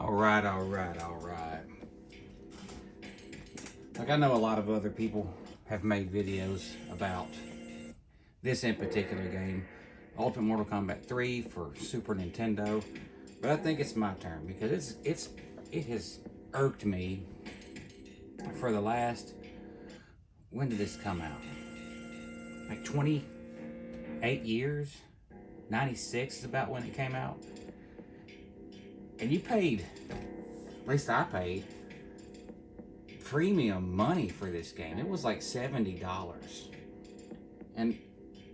All right, all right, all right. Like, I know a lot of other people have made videos about this in particular game, Ultimate Mortal Kombat 3 for Super Nintendo, but I think it's my turn because it has irked me for the last, when did this come out? Like 28 years? 96 is about when it came out. And you paid, at least I paid, premium money for this game. It was like $70. And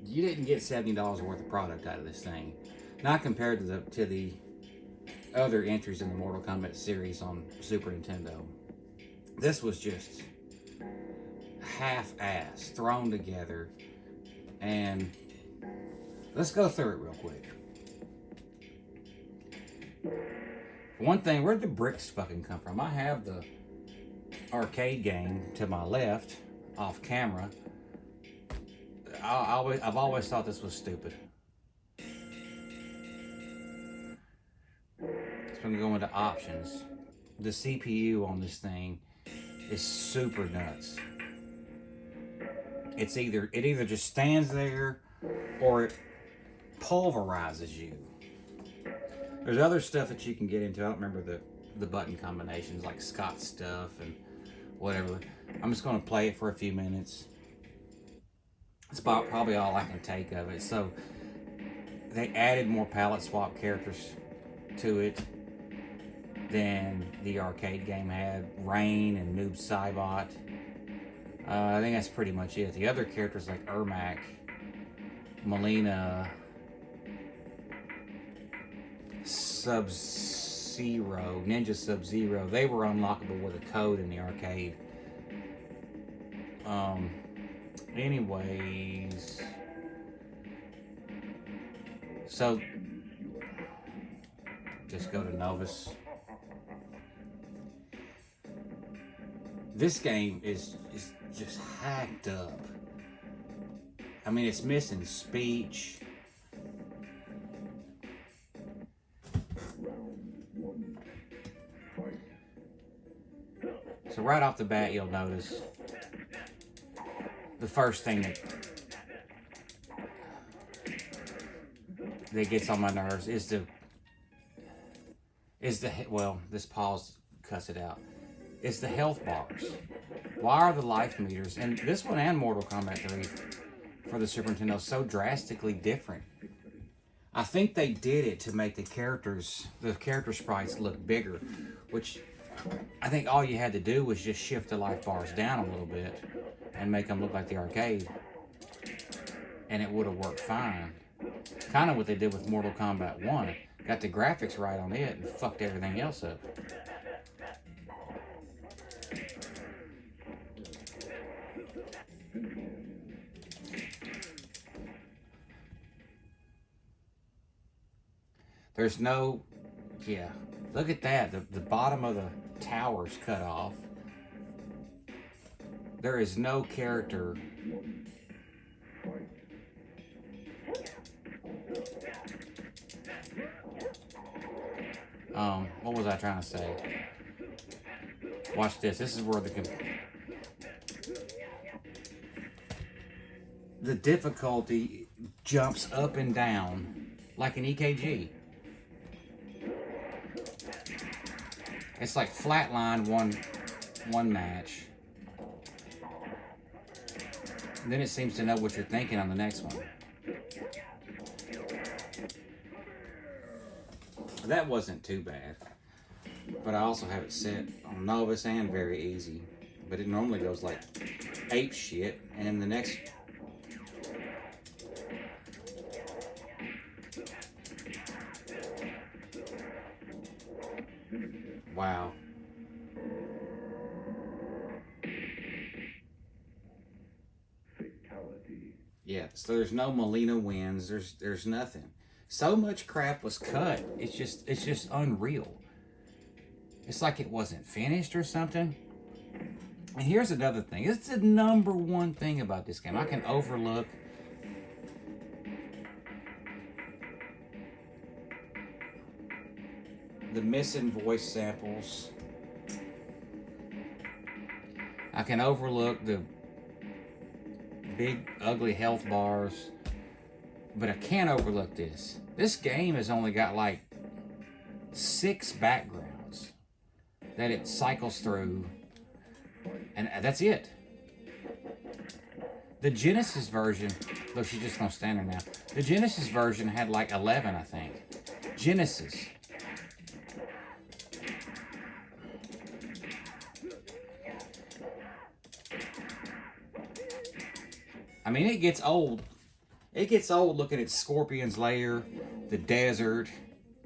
you didn't get $70 worth of product out of this thing. Not compared to the other entries in the Mortal Kombat series on Super Nintendo. This was just half-ass, thrown together. And let's go through it real quick. One thing, where'd the bricks fucking come from? I have the arcade game to my left, off camera. I've always thought this was stupid. So I'm gonna go into options. The CPU on this thing is super nuts. It either just stands there or it pulverizes you. There's other stuff that you can get into. I don't remember the button combinations, like Scott stuff and whatever. I'm just going to play it for a few minutes. It's probably all I can take of it. So they added more palette swap characters to it than the arcade game had. Rain and Noob Saibot. I think that's pretty much it. The other characters like Ermac, Melina, Sub-Zero, Ninja Sub-Zero, they were unlockable with a code in the arcade. Anyways, so just go to Novus. This game is just hacked up. I mean, it's missing speech. So right off the bat, you'll notice the first thing that gets on my nerves is the well, this pause cuts it out. It's the health bars. Why are the life meters, and this one and Mortal Kombat 3 for the Super Nintendo, so drastically different? I think they did it to make the character sprites look bigger, which I think all you had to do was just shift the life bars down a little bit and make them look like the arcade, and it would have worked fine. Kind of what they did with Mortal Kombat 1. Got the graphics right on it and fucked everything else up. There's no, yeah, look at that. The bottom of the tower's cut off. There is no character. What was I trying to say? Watch this. This is where the difficulty jumps up and down like an EKG. It's like flatline one match. And then it seems to know what you're thinking on the next one. That wasn't too bad. But I also have it set on Novus and very easy. But it normally goes like ape shit. And then the next... Wow. Fatality. Yeah, so there's no Melina wins. There's nothing. So much crap was cut. It's just unreal. It's like it wasn't finished or something. And here's another thing. It's the #1 thing about this game. I can overlook the missing voice samples. I can overlook the big ugly health bars, but I can't overlook this. This game has only got like 6 backgrounds that it cycles through, and that's it. The Genesis version, look, she's just gonna stand there now. The Genesis version had like 11, I think. Genesis. I mean, it gets old. It gets old looking at Scorpion's Lair, the desert,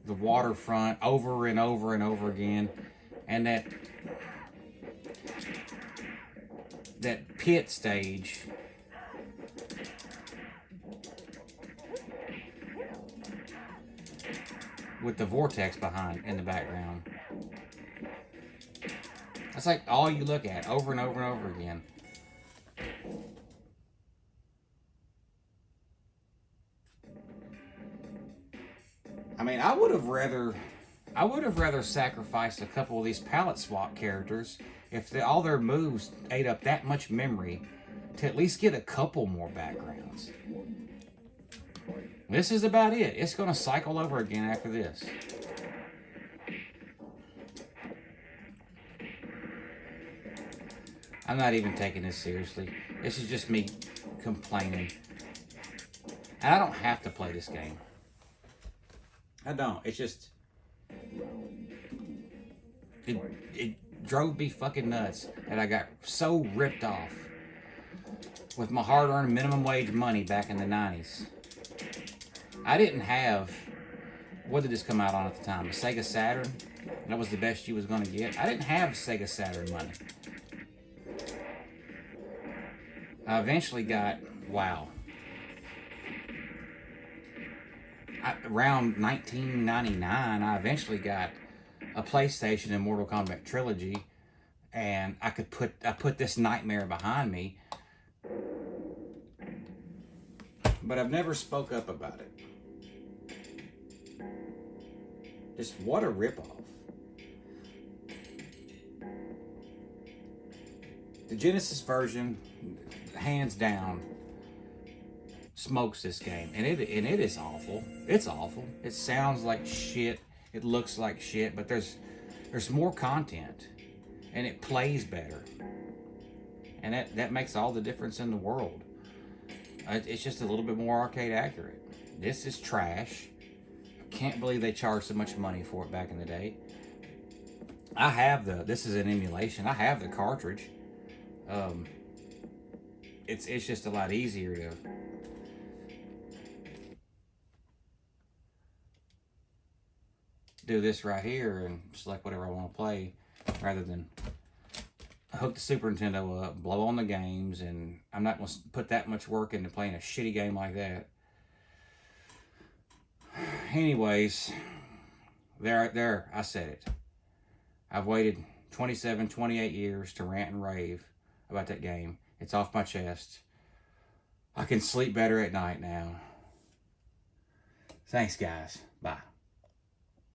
the waterfront, over and over and over again. And that pit stage. With the vortex behind in the background. That's like all you look at over and over and over again. I mean, I would have rather sacrificed a couple of these palette swap characters if all their moves ate up that much memory to at least get a couple more backgrounds. This is about it. It's going to cycle over again after this. I'm not even taking this seriously. This is just me complaining. And I don't have to play this game. I don't. It's just... It drove me fucking nuts that I got so ripped off with my hard-earned minimum wage money back in the 90s. I didn't have... What did this come out on at the time? A Sega Saturn? That was the best you was going to get. I didn't have Sega Saturn money. I eventually got... Wow. Around 1999, I eventually got a PlayStation and Mortal Kombat trilogy, and I put this nightmare behind me, but I've never spoke up about it. Just what a ripoff. The Genesis version, hands down, smokes this game, and it is awful. It's awful. It sounds like shit. It looks like shit, but there's more content, and it plays better, and that makes all the difference in the world. It's just a little bit more arcade accurate. This is trash. I can't believe they charged so much money for it back in the day. I have this is an emulation. I have the cartridge. It's just a lot easier to do this right here and select whatever I want to play, rather than hook the Super Nintendo up, blow on the games, and I'm not going to put that much work into playing a shitty game like that. Anyways, there, I said it. I've waited 27, 28 years to rant and rave about that game. It's off my chest. I can sleep better at night now. Thanks, guys. Bye.